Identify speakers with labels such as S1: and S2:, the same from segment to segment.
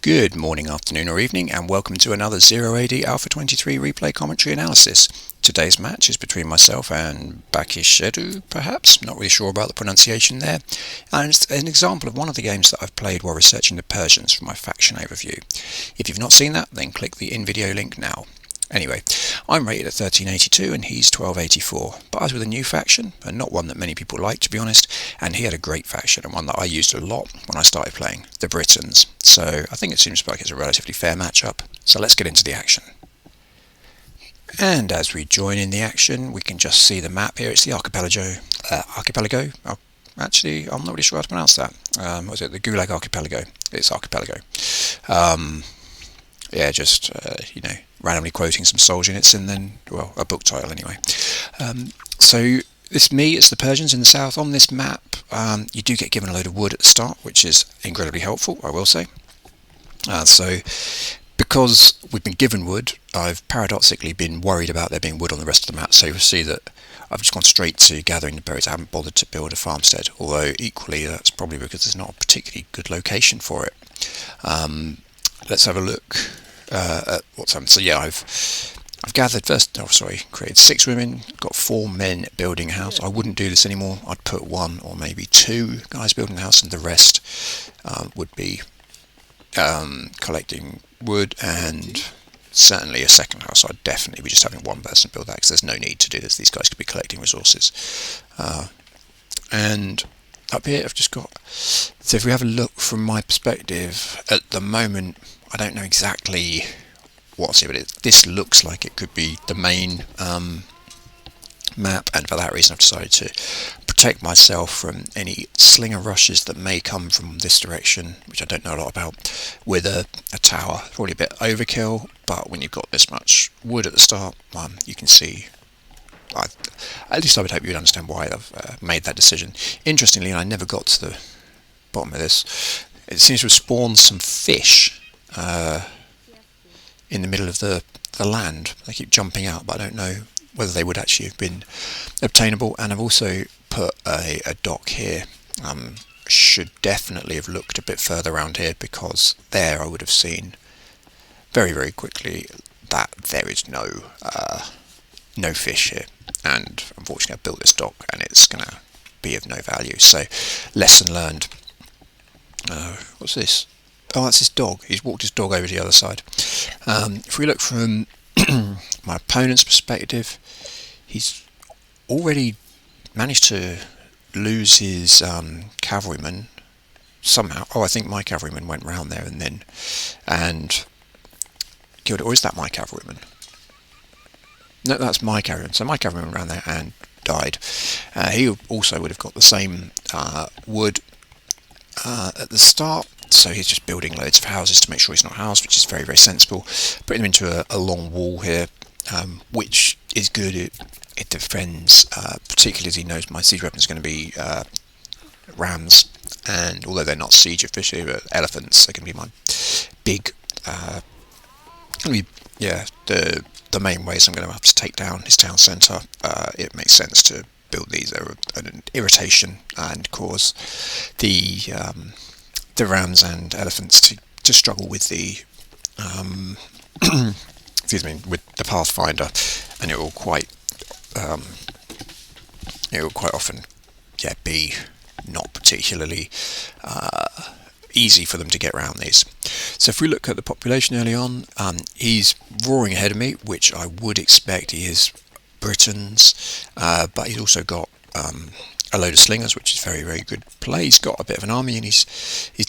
S1: Good morning, afternoon or evening, and welcome to another 0AD Alpha 23 replay commentary analysis. Today's match is between myself and Bakixeddu, perhaps, not really sure about the pronunciation there, and it's an example of one of the games that I've played while researching the Persians for my faction overview. If you've not seen that, then click the in-video link now. Anyway, I'm rated at 1382 and he's 1284, but I was with a new faction, and not one that many people like, to be honest, and he had a great faction and one that I used a lot when I started playing, the Britons. So I think it seems like it's a relatively fair matchup, so let's get into the action. And as we join in the action, we can just see the map here. It's the archipelago. Actually, I'm not really sure how to pronounce that. What was it? The Gulag Archipelago. It's archipelago. Yeah, just, randomly quoting some Solzhenitsyn and then, well, a book title anyway. So it's the Persians in the south. On this map, you do get given a load of wood at the start, which is incredibly helpful, I will say. So because we've been given wood, I've paradoxically been worried about there being wood on the rest of the map. So you'll see that I've just gone straight to gathering the berries. I haven't bothered to build a farmstead, although equally that's probably because there's not a particularly good location for it. Let's have a look at what's happened. So yeah, I've created 6 women, got 4 men building a house. I wouldn't do this anymore. I'd put 1 or maybe 2 guys building a house, and the rest would be collecting wood, and certainly a second house. I'd definitely be just having 1 person build that, because there's no need to do this. These guys could be collecting resources. And up here I've just got, so if we have a look from my perspective, at the moment I don't know exactly what's here, but this looks like it could be the main map, and for that reason I've decided to protect myself from any slinger rushes that may come from this direction, which I don't know a lot about, with a tower. Probably a bit overkill, but when you've got this much wood at the start, you can see, at least I would hope you would understand why I've made that decision. Interestingly, I never got to the bottom of this, it seems to have spawned some fish in the middle of the land. They keep jumping out, but I don't know whether they would actually have been obtainable. And I've also put a dock here. Should definitely have looked a bit further around here, because there I would have seen very, very quickly that there is no fish here, and unfortunately I've built this dock and it's gonna be of no value. So lesson learned. What's this? Oh, that's his dog. He's walked his dog over to the other side. If we look from my opponent's perspective, he's already managed to lose his cavalryman somehow. Oh, I think my cavalryman went round there and killed it. Or is that my cavalryman? No, that's my cavalryman. So my cavalryman ran there and died. He also would have got the same wood at the start. So he's just building loads of houses to make sure he's not housed, which is very, very sensible. Putting them into a long wall here, which is good. It defends, particularly as he knows my siege weapon is going to be rams, and although they're not siege officially, but elephants are going to be my big, the main ways I'm going to have to take down his town centre. It makes sense to build these. They're an irritation and cause the rams and elephants to struggle with the with the pathfinder, and it will quite often be not particularly easy for them to get around these. So if we look at the population early on, he's roaring ahead of me, which I would expect. He is Britons, but he's also got a load of slingers, which is very, very good play. He's got a bit of an army, and he's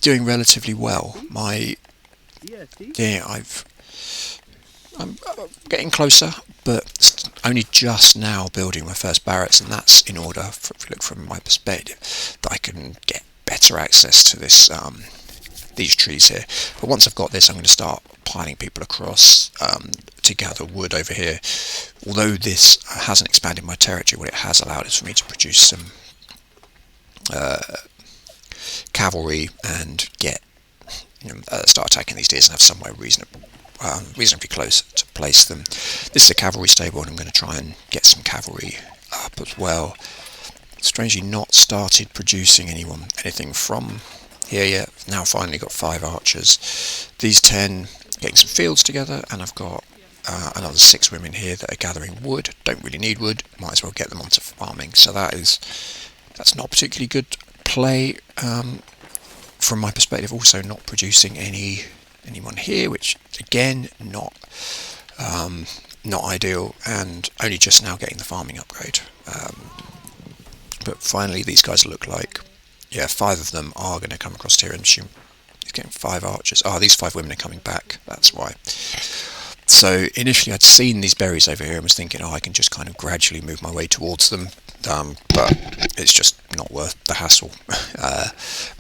S1: doing relatively well. I'm getting closer, but only just now building my first barracks, and that's in order, if you look from my perspective, that I can get better access to this these trees here. But once I've got this, I'm going to start piling people across to gather wood over here. Although this hasn't expanded my territory, what it has allowed is for me to produce some cavalry and get start attacking these deers and have somewhere reasonably close to place them. This is a cavalry stable, and I'm going to try and get some cavalry up as well. Strangely not started producing anything from here yet. Now finally got 5 archers. These 10 getting some fields together, and I've got another 6 women here that are gathering wood. Don't really need wood, might as well get them onto farming. So that's not particularly good play from my perspective. Also not producing anyone here, which again not ideal, and only just now getting the farming upgrade. But finally these guys look like, yeah, 5 of them are going to come across here, and he's getting 5 archers. These 5 women are coming back, that's why. So initially I'd seen these berries over here and was thinking, I can just kind of gradually move my way towards them, but it's just not worth the hassle.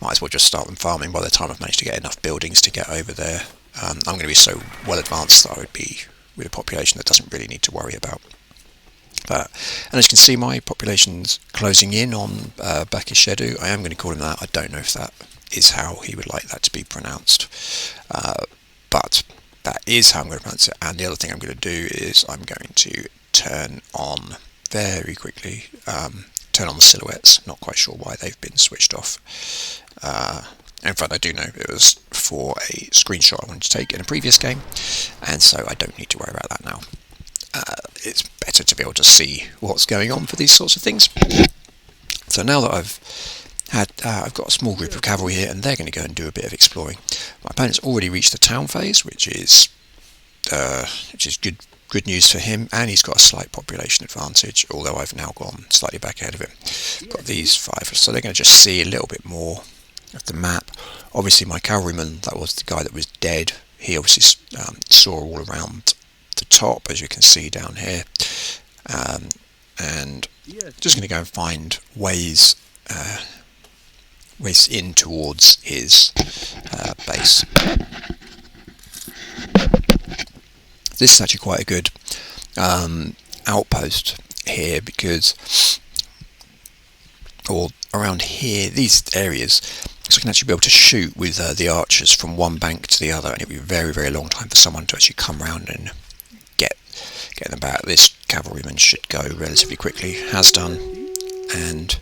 S1: Might as well just start them farming. By the time I've managed to get enough buildings to get over there, I'm going to be so well advanced that I would be with a population that doesn't really need to worry about. And as you can see, my population's closing in on Bakixeddu. I am going to call him that. I don't know if that is how he would like that to be pronounced, but that is how I'm going to pronounce it. And the other thing I'm going to do is I'm going to turn on very quickly, turn on the silhouettes. Not quite sure why they've been switched off. In fact, I do know it was for a screenshot I wanted to take in a previous game, and so I don't need to worry about that now. It's better to be able to see what's going on for these sorts of things. So now that I've got a small group of cavalry here, and they're going to go and do a bit of exploring. My opponent's already reached the town phase, which is good news for him, and he's got a slight population advantage, although I've now gone slightly back ahead of him. Got these 5, so they're going to just see a little bit more of the map. Obviously my cavalryman, that was the guy that was dead, he obviously saw all around the top, as you can see down here, and just going to go and find ways in towards his base. This is actually quite a good outpost here, because, or around here, these areas, so I can actually be able to shoot with the archers from one bank to the other, and it'll be a very, very long time for someone to actually come around and get them back. This cavalryman should go relatively quickly, has done, and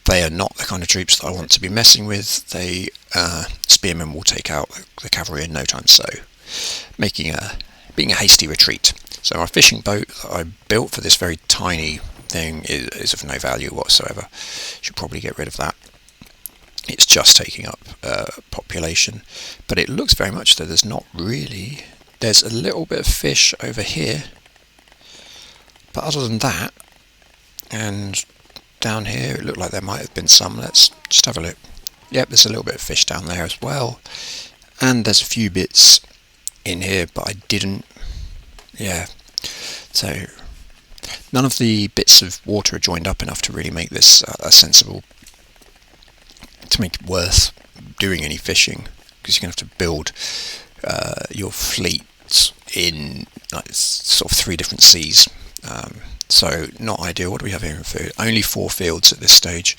S1: they are not the kind of troops that I want to be messing with. They spearmen will take out the cavalry in no time, so being a hasty retreat. So my fishing boat that I built for this very tiny thing is of no value whatsoever. Should probably get rid of that. It's just taking up population, but it looks very much that there's not really. There's a little bit of fish over here, but other than that, and down here it looked like there might have been some. Let's just have a look. Yep, there's a little bit of fish down there as well, and there's a few bits in here, but I didn't. Yeah, so none of the bits of water are joined up enough to really make this a sensible, to make it worth doing any fishing, because you're going to have to build your fleet in sort of 3 different seas. So not ideal. What do we have here in food? Only 4 fields at this stage,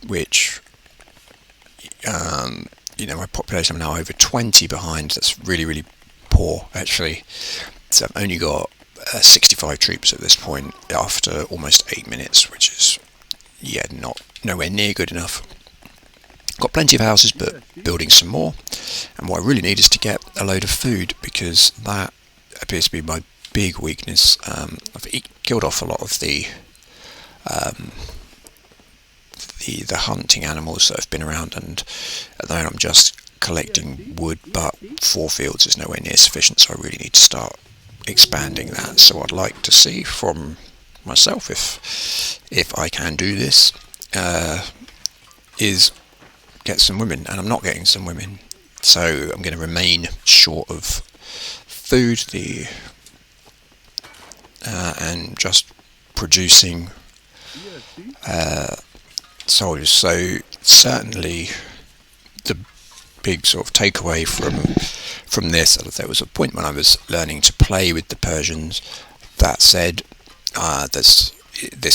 S1: which my population, I'm now over 20 behind. That's really, really poor actually. So I've only got 65 troops at this point after almost 8 minutes, which is nowhere near good enough. Got plenty of houses, but building some more. And what I really need is to get a load of food, because that appears to be my big weakness. I've killed off a lot of the hunting animals that have been around, and at the moment I'm just collecting wood, but 4 fields is nowhere near sufficient, so I really need to start expanding that. So I'd like to see from myself, if I can do this, is get some women, and I'm not getting some women, so I'm going to remain short of food, and just producing soldiers. So certainly the big sort of takeaway from this, there was a point when I was learning to play with the Persians that said this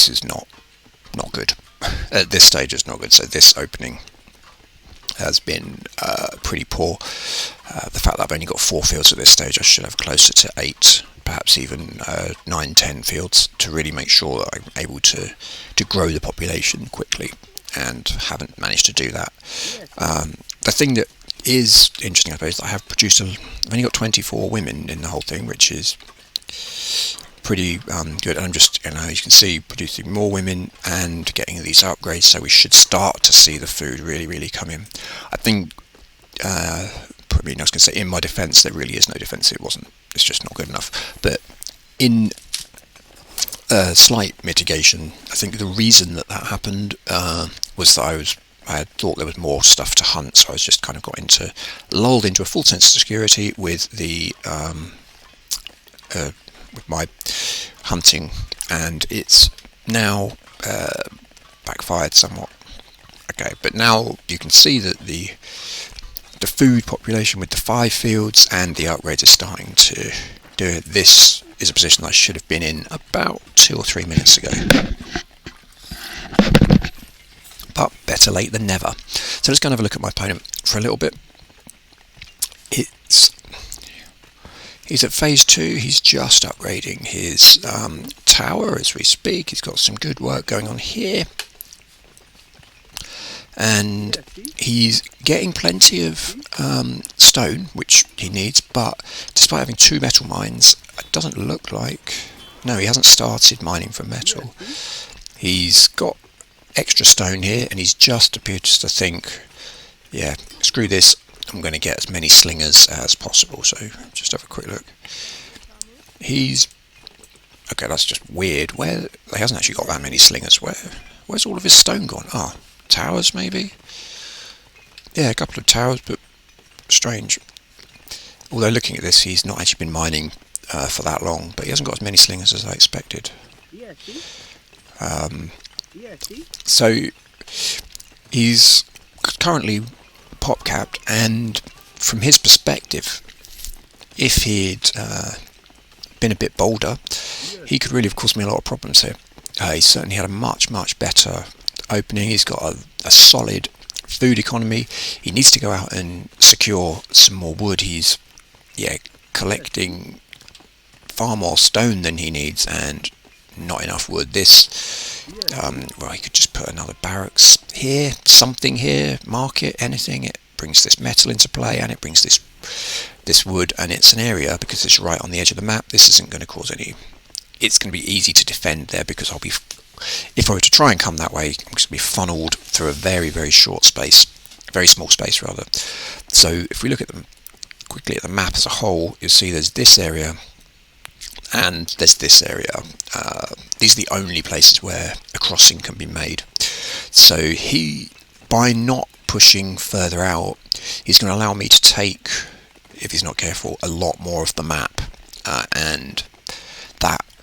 S1: is not good. At this stage it's not good, so this opening has been pretty poor. The fact that I've only got 4 fields at this stage, I should have closer to 8, perhaps even 9, 10 fields to really make sure that I'm able to grow the population quickly. and haven't managed to do that. The thing that is interesting, I suppose, that I have produced I've only got 24 women in the whole thing, which is pretty good. And I'm just, you can see, producing more women and getting these upgrades, so we should start to see the food really come in. I think, I was going to say, in my defence, there really is no defence. It's just not good enough. But in slight mitigation, I think the reason that happened was that I had thought there was more stuff to hunt, so I was just kind of lulled into a full sense of security with the with my hunting, and it's now backfired somewhat. Okay, but now you can see that the food population with the 5 fields and the upgrades is starting to do it. This is a position I should have been in about 2 or 3 minutes ago. But better late than never. So let's go and have a look at my opponent for a little bit. He's at phase 2. He's just upgrading his tower as we speak. He's got some good work going on here. And he's getting plenty of stone, which he needs, but despite having 2 metal mines, it doesn't look like... No, he hasn't started mining for metal. He's got extra stone here, and he's just appears to think, yeah, screw this, I'm going to get as many slingers as possible. So just have a quick look. Okay, that's just weird. He hasn't actually got that many slingers. Where's all of his stone gone? Towers maybe? Yeah, a couple of towers, but strange. Although looking at this, he's not actually been mining for that long, but he hasn't got as many slingers as I expected. So he's currently pop capped, and from his perspective, if he'd been a bit bolder, he could really have caused me a lot of problems here. He certainly had a much better opening. He's got a solid food economy. He needs to go out and secure some more wood. He's collecting far more stone than he needs and not enough wood. He could just put another barracks here, something here, market, anything. It brings this metal into play, and it brings this wood, and it's an area, because it's right on the edge of the map, this isn't going to cause any... It's going to be easy to defend there, because if I were to try and come that way, I'm going to be funneled through a very short space, very small space rather. So if we look at quickly at the map as a whole, you'll see there's this area and there's this area. These are the only places where a crossing can be made. So by not pushing further out, he's going to allow me to take, if he's not careful, a lot more of the map, and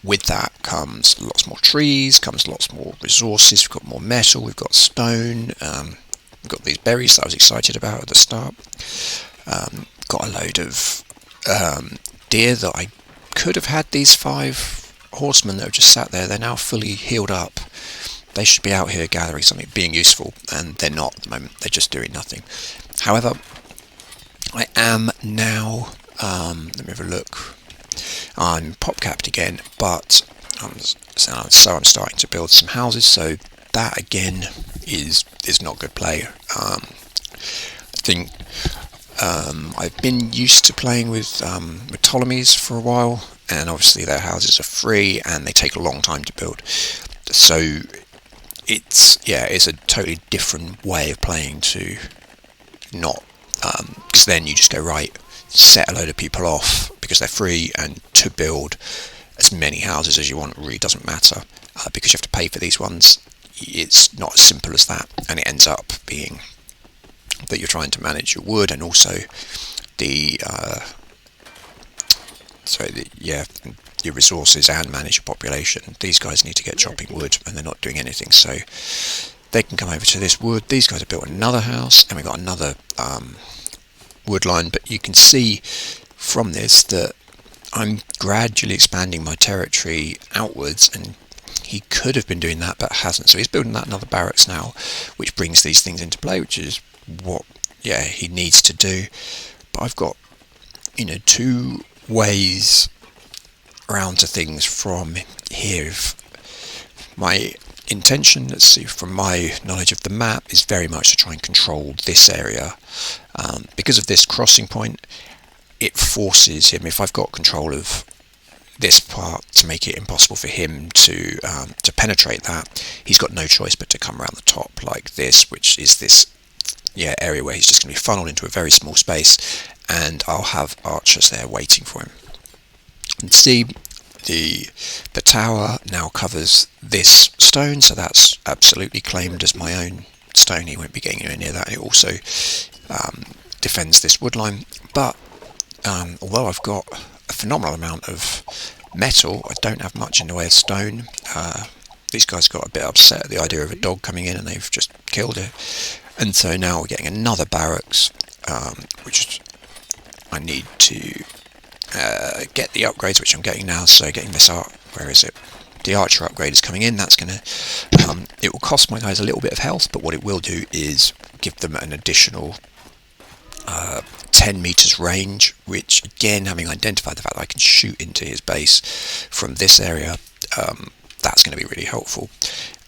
S1: with that comes lots more trees, comes lots more resources. We've got more metal, we've got stone, we've got these berries that I was excited about at the start. Got a load of deer that I could have had. These 5 horsemen that have just sat there, they're now fully healed up. They should be out here gathering something, being useful, and they're not at the moment. They're just doing nothing. However, I am now, let me have a look. I'm pop capped again, but I'm starting to build some houses, so that again is not good play. I think I've been used to playing with Ptolemies for a while, and obviously their houses are free and they take a long time to build. So it's a totally different way of playing to not, because then you just go, right, set a load of people off because they're free, and to build as many houses as you want really doesn't matter, because you have to pay for these ones. It's not as simple as that, and it ends up being that you're trying to manage your wood and also your resources and manage your population. These guys need to get chopping wood, and they're not doing anything, so they can come over to this wood. These guys have built another house, and we've got another wood line, but you can see from this that I'm gradually expanding my territory outwards, and he could have been doing that but hasn't. So he's building that another barracks now, which brings these things into play, which is what he needs to do. But I've got 2 ways around to things from here. If my intention, let's see, from my knowledge of the map, is very much to try and control this area. Because of this crossing point, it forces him, if I've got control of this part, to make it impossible for him to penetrate that. He's got no choice but to come around the top like this, which is this area where he's just going to be funneled into a very small space, and I'll have archers there waiting for him. And see, the tower now covers this stone, so that's absolutely claimed as my own stone. He won't be getting anywhere near that. It also defends this wood line, but although I've got a phenomenal amount of metal, I don't have much in the way of stone. These guys got a bit upset at the idea of a dog coming in, and they've just killed it. And so now we're getting another barracks, which I need to get the upgrades, which I'm getting now. So getting this where is it? The archer upgrade is coming in. That's gonna it will cost my guys a little bit of health, but what it will do is give them an additional 10 meters range, which again, having identified the fact that I can shoot into his base from this area, that's going to be really helpful.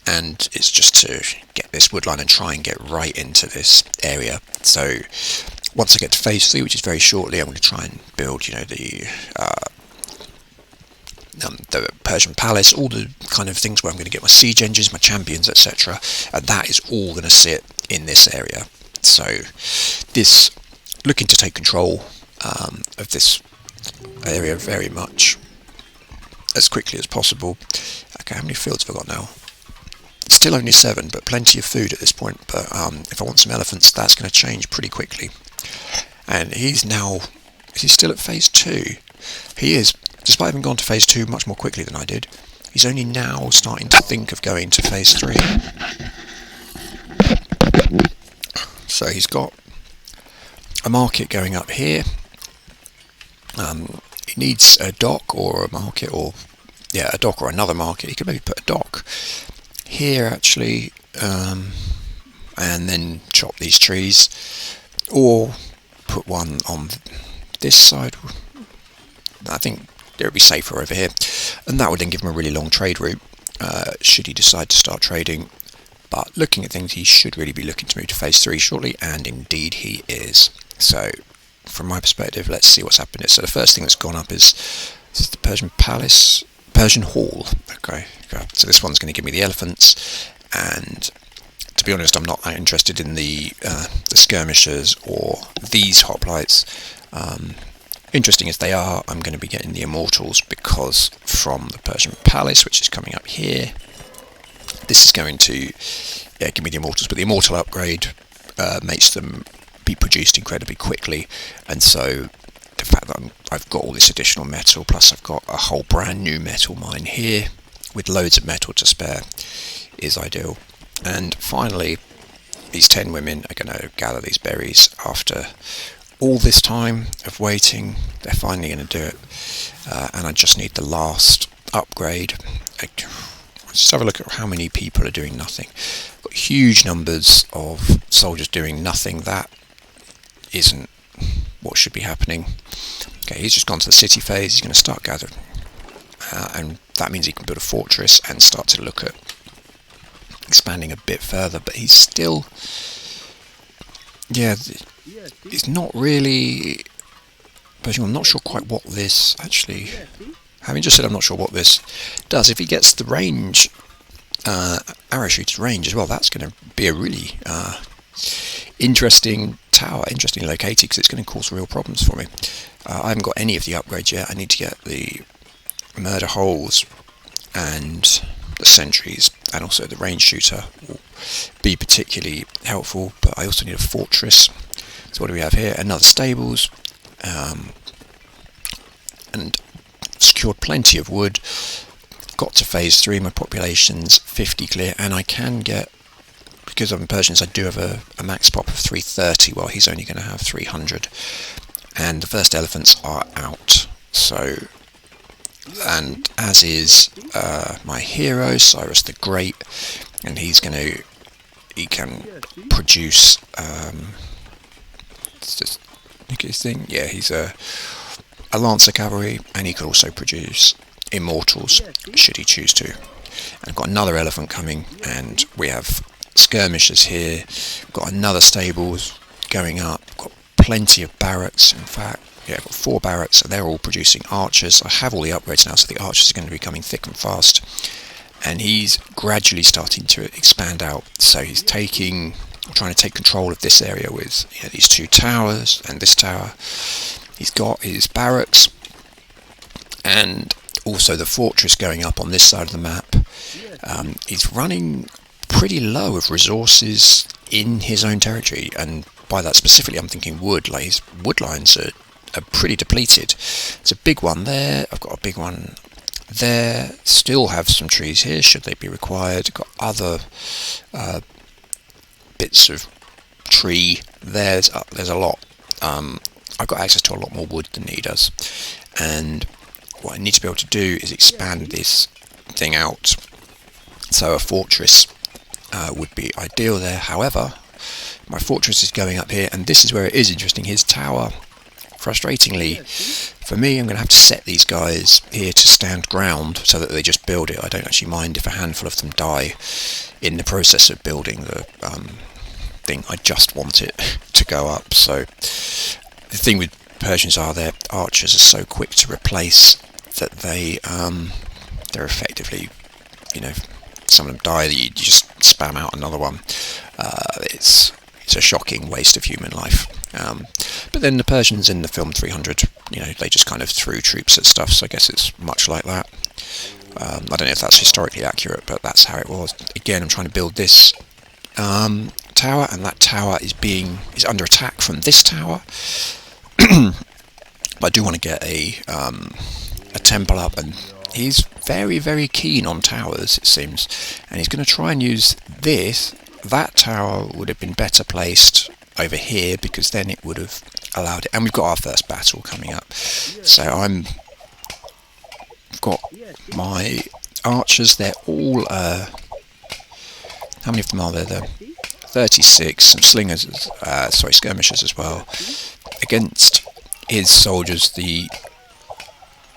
S1: And it's just to get this woodline and try and get right into this area. So once I get to phase 3, which is very shortly, I'm going to try and build, the Persian palace, all the kind of things where I'm going to get my siege engines, my champions, etc. And that is all going to sit in this area. So this, looking to take control of this area very much as quickly as possible. Okay, how many fields have I got now? Still only 7, but plenty of food at this point. But if I want some elephants, that's going to change pretty quickly. And is he still at phase 2? He is, despite having gone to phase 2 much more quickly than I did. He's only now starting to think of going to phase 3. So he's got a market going up here. He needs a dock or a market, or a dock or another market. He could maybe put a dock here actually, and then chop these trees, or put one on this side. I think it would be safer over here, and that would then give him a really long trade route should he decide to start trading. But looking at things, he should really be looking to move to phase 3 shortly, and indeed he is. So from my perspective, let's see what's happened here. So the first thing that's gone up is the Persian Palace, Persian Hall. Okay. So this one's going to give me the elephants, and to be honest, I'm not that interested in the skirmishers or these hoplites. Interesting as they are, I'm going to be getting the immortals, because from the Persian Palace, which is coming up here, this is going to give me the immortals, but the immortal upgrade makes them be produced incredibly quickly, and so the fact that I've got all this additional metal, plus I've got a whole brand new metal mine here with loads of metal to spare, is ideal. And finally, these 10 women are going to gather these berries after all this time of waiting. They're finally going to do it, and I just need the last upgrade. Just have a look at how many people are doing nothing. Got huge numbers of soldiers doing nothing. That isn't what should be happening. Okay, he's just gone to the city phase. He's going to start gathering, and that means he can build a fortress and start to look at expanding a bit further. But he's still, it's not really. I'm not sure quite what this actually. Having just said I'm not sure what this does, if he gets the range, arrow shooter's range as well, that's going to be a really interesting tower, interestingly located, because it's going to cause real problems for me. I haven't got any of the upgrades yet. I need to get the murder holes and the sentries, and also the range shooter will be particularly helpful, but I also need a fortress. So what do we have here? Another stables, and secured plenty of wood. Got to phase 3, my population's 50 clear, and I can get, because I'm Persians, I do have a max pop of 330, while he's only going to have 300. And the first elephants are out, so, and as is my hero, Cyrus the Great, and he can produce, let's just look at his thing, he's a Lancer cavalry, and he could also produce immortals should he choose to. and I've got another elephant coming, and we have skirmishers here. We've got another stables going up. We've got plenty of barracks. In fact, yeah, I've got 4 barracks, and they're all producing archers. I have all the upgrades now, so the archers are going to be coming thick and fast. And he's gradually starting to expand out. So he's trying to take control of this area with these 2 towers and this tower. He's got his barracks and also the fortress going up on this side of the map. He's running pretty low of resources in his own territory, and by that specifically I'm thinking wood. Like, his wood lines are pretty depleted. It's a big one there. I've got a big one there. Still have some trees here should they be required. Got other bits of tree. There's a lot. I've got access to a lot more wood than he does, and what I need to be able to do is expand this thing out. So a fortress would be ideal there. However, my fortress is going up here, and this is where it is interesting. His tower, frustratingly for me, I'm going to have to set these guys here to stand ground so that they just build it. I don't actually mind if a handful of them die in the process of building the thing. I just want it to go up. So the thing with Persians are their archers are so quick to replace that they're effectively, some of them die, you just spam out another one. It's a shocking waste of human life. But then the Persians in the film 300, they just kind of threw troops at stuff, so I guess it's much like that. I don't know if that's historically accurate, but that's how it was. Again, I'm trying to build this tower, and that tower is under attack from this tower. But I do want to get a temple up, and he's very, very keen on towers, it seems, and he's going to try and use this. That tower would have been better placed over here, because then it would have allowed it. And we've got our first battle coming up, so I've got my archers. They're all how many of them are there? 36. Some slingers, skirmishers as well. Against his soldiers,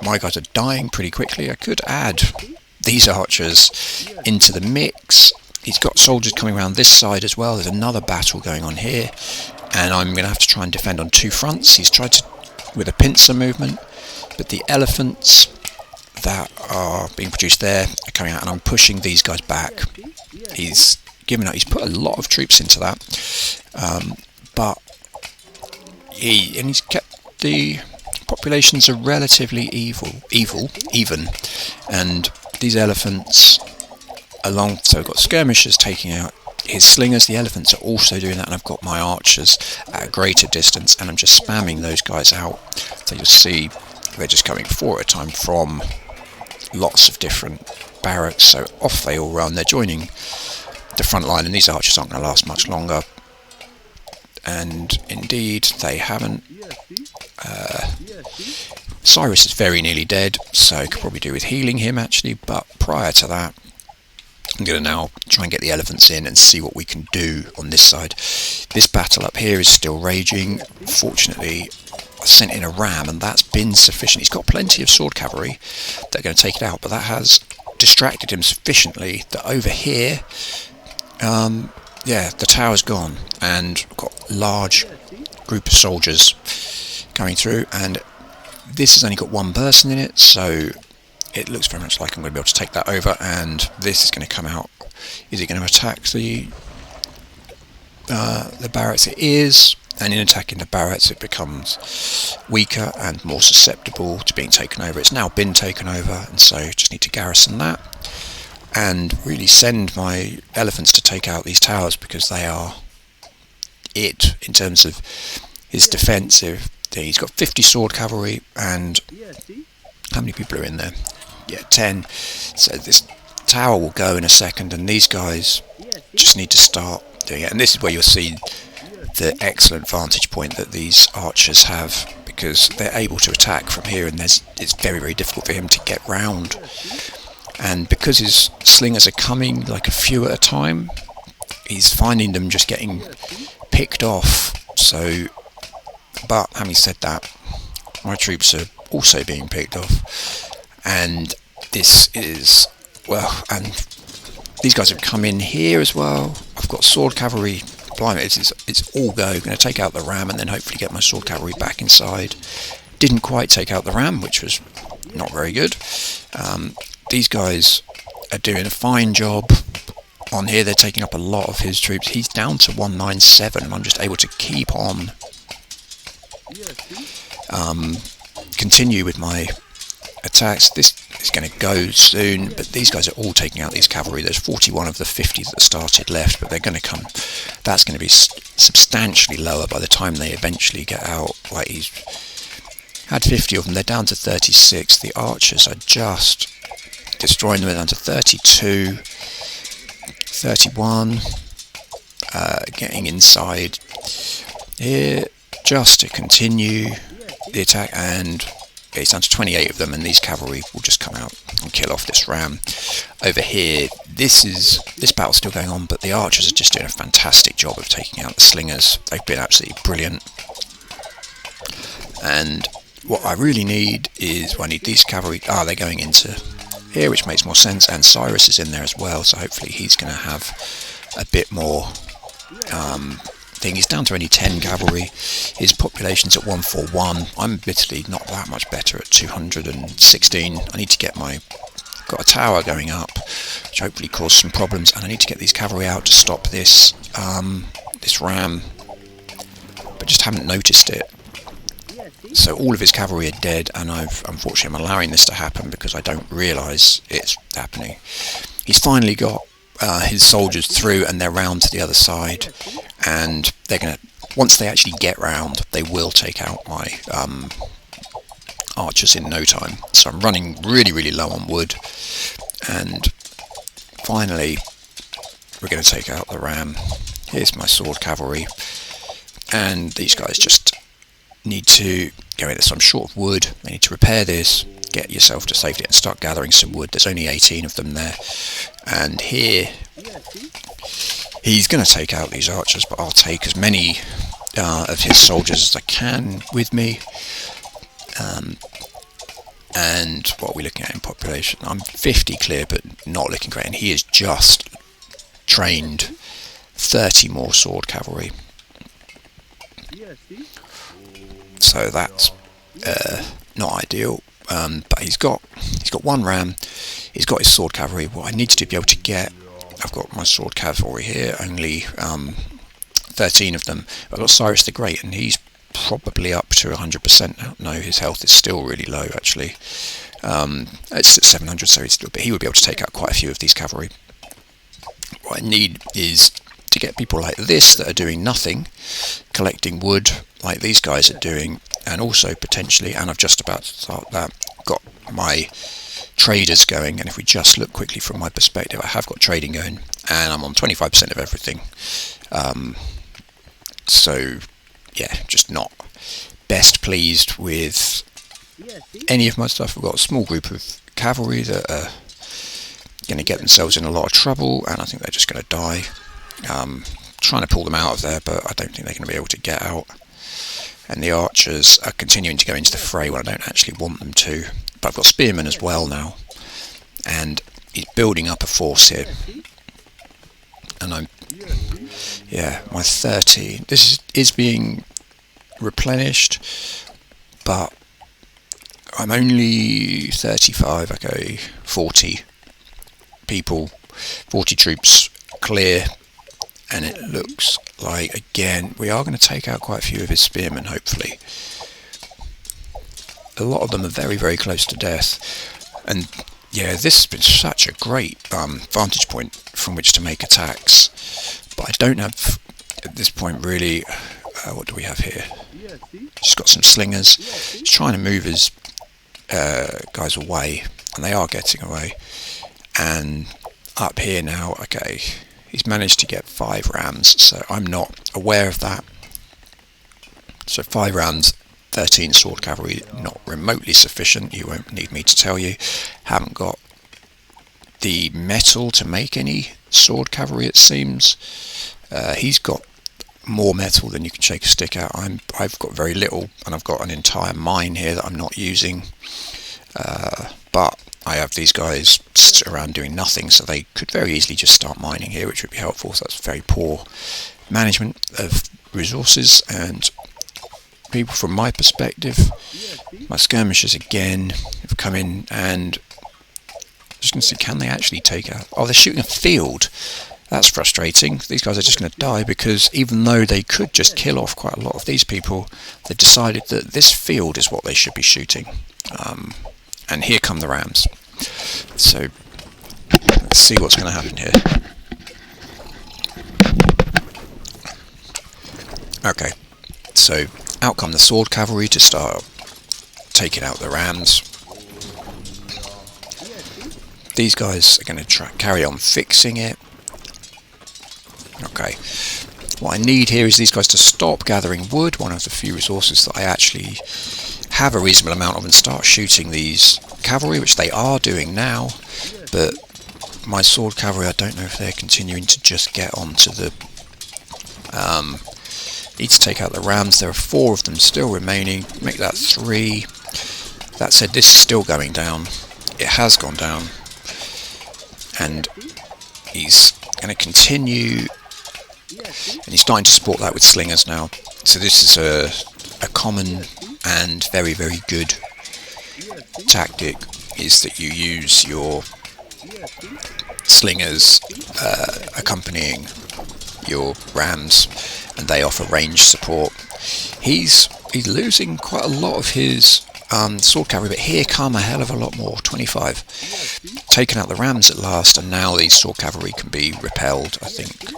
S1: my guys are dying pretty quickly. I could add these archers into the mix. He's got soldiers coming around this side as well. There's another battle going on here, and I'm going to have to try and defend on 2 fronts. He's tried to with a pincer movement, but the elephants that are being produced there are coming out, and I'm pushing these guys back. He's given up. He's put a lot of troops into that, but he's kept the populations are relatively even, and these elephants so I've got skirmishers taking out his slingers. The elephants are also doing that, and I've got my archers at a greater distance, and I'm just spamming those guys out. So you'll see they're just coming 4 at a time from lots of different barracks, so off they all run. They're joining the front line, and these archers aren't going to last much longer, and indeed they haven't. Cyrus is very nearly dead, so I could probably do with healing him actually, but prior to that I'm going to now try and get the elephants in and see what we can do on this side. This battle up here is still raging. Fortunately, I sent in a ram, and that's been sufficient. He's got plenty of sword cavalry that are going to take it out, but that has distracted him sufficiently that over here, the tower's gone, and I've got a large group of soldiers coming through, and this has only got 1 person in it, so it looks very much like I'm going to be able to take that over, and this is going to come out. Is it going to attack the barracks? It is, and in attacking the barracks it becomes weaker and more susceptible to being taken over. It's now been taken over, and so just need to garrison that and really send my elephants to take out these towers, because they are it in terms of his defensive. He's got 50 sword cavalry, and how many people are in there? 10. So this tower will go in a second, and these guys just need to start doing it. And this is where you'll see the excellent vantage point that these archers have, because they're able to attack from here, and it's very, very difficult for him to get round. And because his slingers are coming like a few at a time, he's finding them just getting picked off. So, but having said that, my troops are also being picked off, and this is well, and these guys have come in here as well. I've got sword cavalry. Blimey, it's all go. Going to take out the ram and then hopefully get my sword cavalry back inside. Didn't quite take out the ram, which was not very good. These guys are doing a fine job on here. They're taking up a lot of his troops. He's down to 197 and I'm just able to keep on continue with my attacks. This is going to go soon, but these guys are all taking out these cavalry. There's 41 of the 50 that started left, but they're going to come. That's going to be substantially lower by the time they eventually get out. Like, he's had 50 of them. They're down to 36. The archers are just destroying them. They're down to 32, 31. Getting inside here just to continue the attack, and it's down to 28 of them, and these cavalry will just come out and kill off this ram. Over here, this battle's still going on, but the archers are just doing a fantastic job of taking out the slingers. They've been absolutely brilliant. And what I really need is, I need these cavalry. They're going into here, which makes more sense, and Cyrus is in there as well, so hopefully he's going to have a bit more thing. He's down to only 10 cavalry. His population's at 141. I'm admittedly not that much better at 216. I need to get got a tower going up, which hopefully caused some problems, and I need to get these cavalry out to stop this this ram, but just haven't noticed it. So all of his cavalry are dead, and unfortunately I'm allowing this to happen because I don't realise it's happening. He's finally got his soldiers through, and they're round to the other side, and they're going to, once they actually get round, they will take out my archers in no time. So I'm running really low on wood, and finally we're going to take out the ram. Here's my sword cavalry, and these guys just need to go in there. So I'm short of wood. They need to repair this, get yourself to safety, and start gathering some wood. There's only 18 of them there, and here he's going to take out these archers, but I'll take as many of his soldiers as I can with me. And what are we looking at in population? I'm 50 clear, but not looking great, and he has just trained 30 more sword cavalry. So that's not ideal. But he's got one ram, he's got his sword cavalry. What I need to be able to get, I've got my sword cavalry here, only 13 of them. I've got Cyrus the Great, and he's probably up to 100% now. No, his health is still really low actually. It's at 700, so but he would be able to take out quite a few of these cavalry. What I need is to get people like this that are doing nothing, collecting wood like these guys are doing, and also potentially, and I've just about to start that, got my traders going. And if we just look quickly from my perspective, I have got trading going, and I'm on 25% of everything. So yeah, just not best pleased with any of my stuff. We've got a small group of cavalry that are going to get themselves in a lot of trouble, and I think they're just going to die. Trying to pull them out of there, but I don't think they're going to be able to get out. And the archers are continuing to go into the fray when I don't actually want them to. But I've got spearmen as well now, and he's building up a force here. And my 30. This is being replenished, but I'm only 35. Okay, 40 people, 40 troops clear. And it looks like, again, we are going to take out quite a few of his spearmen, hopefully. A lot of them are very close to death. And yeah, this has been such a great vantage point from which to make attacks. But I don't have, at this point, really, what do we have here? Just got some slingers. He's trying to move his guys away, and they are getting away. And up here now, okay, he's managed to get 5 rams, so I'm not aware of that. So 5 rams, 13 sword cavalry, not remotely sufficient. You won't need me to tell you. Haven't got the metal to make any sword cavalry, it seems. He's got more metal than you can shake a stick at. I've got very little, and I've got an entire mine here that I'm not using. But I have these guys sit around doing nothing, so they could very easily just start mining here, which would be helpful. So that's very poor management of resources and people from my perspective. My skirmishers again have come in and just going to see, can they actually take out... Oh, they're shooting a field. That's frustrating. These guys are just going to die because even though they could just kill off quite a lot of these people, they've decided that this field is what they should be shooting. And here come the rams. So let's see what's going to happen here. Okay, so out come the sword cavalry to start taking out the rams. These guys are going to carry on fixing it. Okay, what I need here is these guys to stop gathering wood, one of the few resources that I actually have a reasonable amount of, and start shooting these cavalry, which they are doing now, but my sword cavalry, I don't know if they're continuing to just get onto the... need to take out the rams. There are 4 of them still remaining, make that 3. That said, this is still going down. It has gone down, and he's going to continue, and he's starting to support that with slingers now. So this is a common and very, very good tactic, is that you use your slingers accompanying your rams, and they offer range support. He's losing quite a lot of his sword cavalry, but here come a hell of a lot more. 25 taken out the rams at last, and now these sword cavalry can be repelled, I think,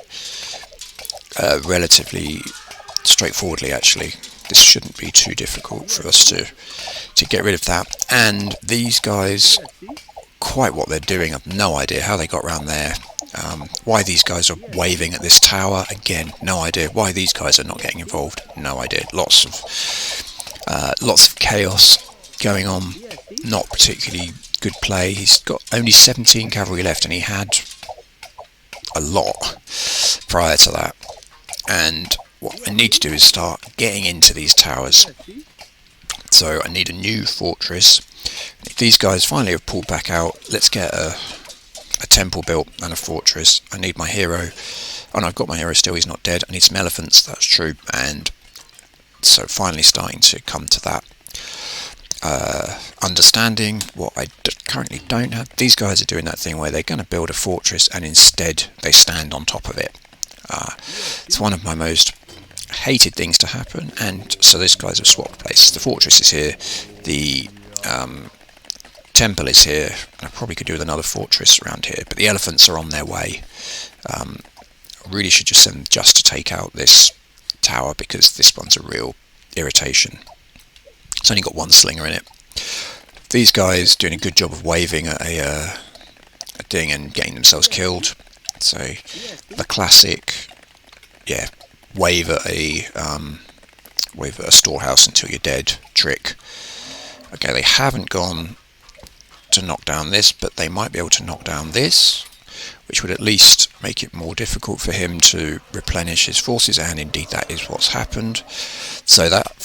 S1: relatively straightforwardly. Actually, this shouldn't be too difficult for us to get rid of that. And these guys, quite what they're doing, I've no idea how they got around there. Why these guys are waving at this tower, again, no idea. Why these guys are not getting involved, no idea. Lots of chaos going on, not particularly good play. He's got only 17 cavalry left, and he had a lot prior to that. And what I need to do is start getting into these towers. So I need a new fortress. If these guys finally have pulled back out, let's get a temple built and a fortress. I need my hero. Oh no, I've got my hero still, he's not dead. I need some elephants, that's true. And so finally starting to come to that understanding what I currently don't have. These guys are doing that thing where they're going to build a fortress and instead they stand on top of it. It's one of my most hated things to happen, and so these guys have swapped places. The fortress is here, the temple is here, and I probably could do with another fortress around here, but the elephants are on their way. I really should just send them just to take out this tower, because this one's a real irritation. It's only got 1 slinger in it. These guys doing a good job of waving at a thing and getting themselves killed. So the classic, wave at a storehouse until you're dead trick. Okay, they haven't gone to knock down this, but they might be able to knock down this, which would at least make it more difficult for him to replenish his forces, and indeed that is what's happened. So that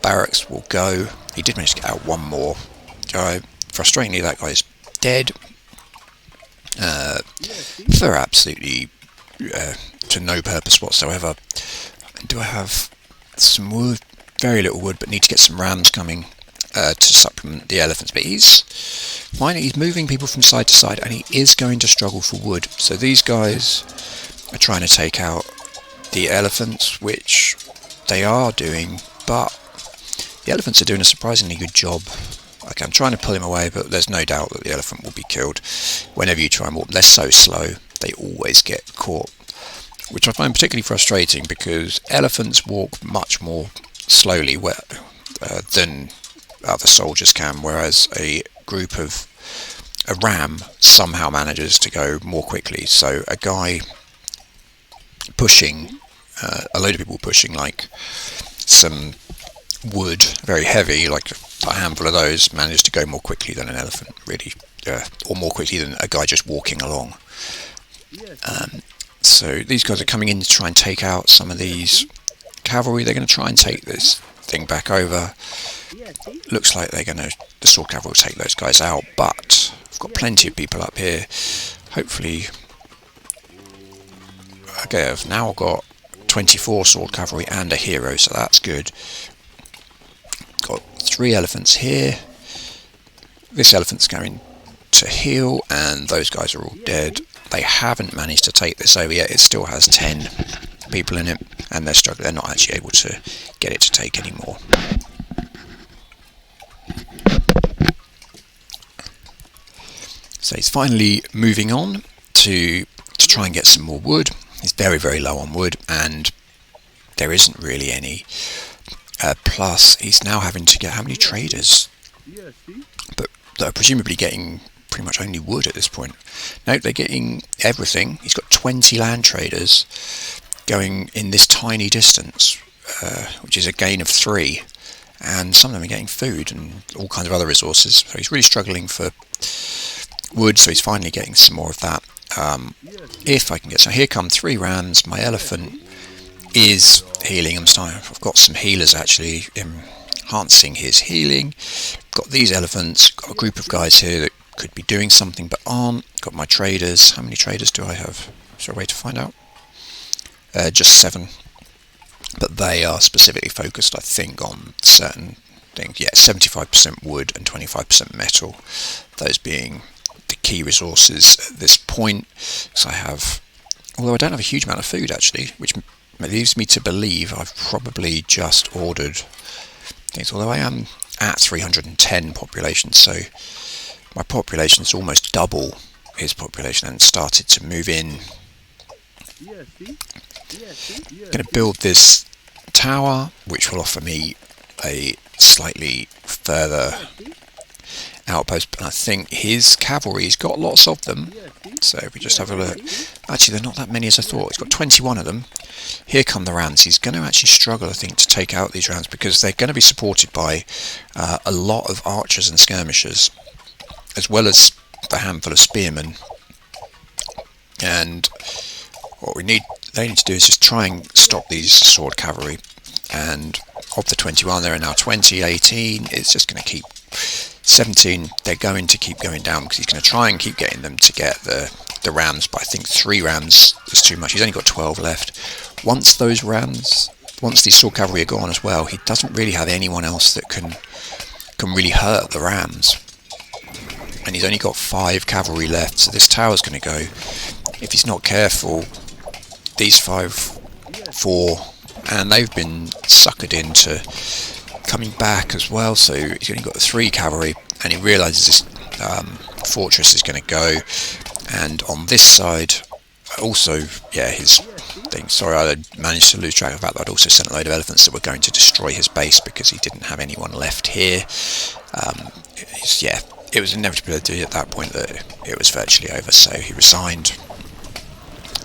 S1: barracks will go. He did manage to get out 1 more guy. Frustratingly, that guy's dead for absolutely to no purpose whatsoever. Do I have some wood? Very little wood, but need to get some rams coming to supplement the elephants. But he's moving people from side to side, and he is going to struggle for wood. So these guys are trying to take out the elephants, which they are doing, but the elephants are doing a surprisingly good job. Okay, I'm trying to pull him away, but there's no doubt that the elephant will be killed. Whenever you try and walk, they're so slow, they always get caught, which I find particularly frustrating, because elephants walk much more slowly than other soldiers can, whereas a ram somehow manages to go more quickly. So a guy pushing, a load of people pushing like some wood, very heavy, like a handful of those, managed to go more quickly than an elephant, really, or more quickly than a guy just walking along. So these guys are coming in to try and take out some of these cavalry. They're going to try and take this thing back over. Looks like the sword cavalry will take those guys out, but I've got plenty of people up here. Hopefully, okay, I've now got 24 sword cavalry and a hero, so that's good. Got 3 elephants here. This elephant's going to heal, and those guys are all dead. They haven't managed to take this over yet. It still has 10 people in it, and they're struggling. They're not actually able to get it to take anymore. So he's finally moving on to try and get some more wood. He's very, very low on wood, and there isn't really any. Plus, he's now having to get how many traders? But they're presumably getting pretty much only wood at this point. No, they're getting everything. He's got 20 land traders going in this tiny distance, which is a gain of 3. And some of them are getting food and all kinds of other resources. So he's really struggling for wood, so he's finally getting some more of that. If I can get some. Here come 3 rams. My elephant is healing. I've got some healers actually enhancing his healing. Got these elephants. Got a group of guys here that could be doing something but aren't. Got my traders. How many traders do I have? Is there a way to find out? Just 7. But they are specifically focused, I think, on certain things. Yeah, 75% wood and 25% metal. Those being the key resources at this point. So I have, although I don't have a huge amount of food actually, which leaves me to believe I've probably just ordered things. Although I am at 310 population, so my population is almost double his population and started to move in. I'm going to build this tower, which will offer me a slightly further outpost, but I think his cavalry's got lots of them. So if we just have a look, actually they're not that many as I thought. He's got 21 of them. Here come the rams. He's going to actually struggle, I think, to take out these rams because they're going to be supported by a lot of archers and skirmishers, as well as the handful of spearmen. And what they need to do is just try and stop these sword cavalry. And of the 21, there are now 20, 18. It's just going to keep 17. They're going to keep going down because he's going to try and keep getting them to get the rams. But I think 3 rams is too much. He's only got 12 left. Once these sword cavalry are gone as well, he doesn't really have anyone else that can really hurt the rams. And he's only got 5 cavalry left. So this tower's going to go. If he's not careful, these 4, and they've been suckered into coming back as well, so he's only got 3 cavalry, and he realises this fortress is going to go. And on this side, also, yeah, his thing. Sorry, I managed to lose track of that. I'd also sent a load of elephants that were going to destroy his base because he didn't have anyone left here. It was inevitable at that point that it was virtually over, so he resigned.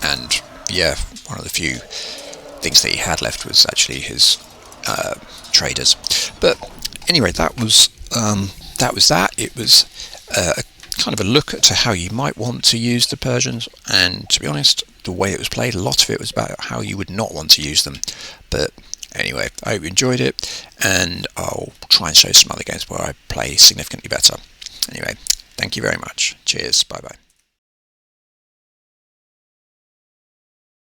S1: And yeah, one of the few things that he had left was actually his traders. But anyway, that was that. It was a kind of a look at how you might want to use the Persians, and to be honest, the way it was played, a lot of it was about how you would not want to use them. But anyway, I hope you enjoyed it, and I'll try and show some other games where I play significantly better. Anyway, thank you very much. Cheers. Bye bye.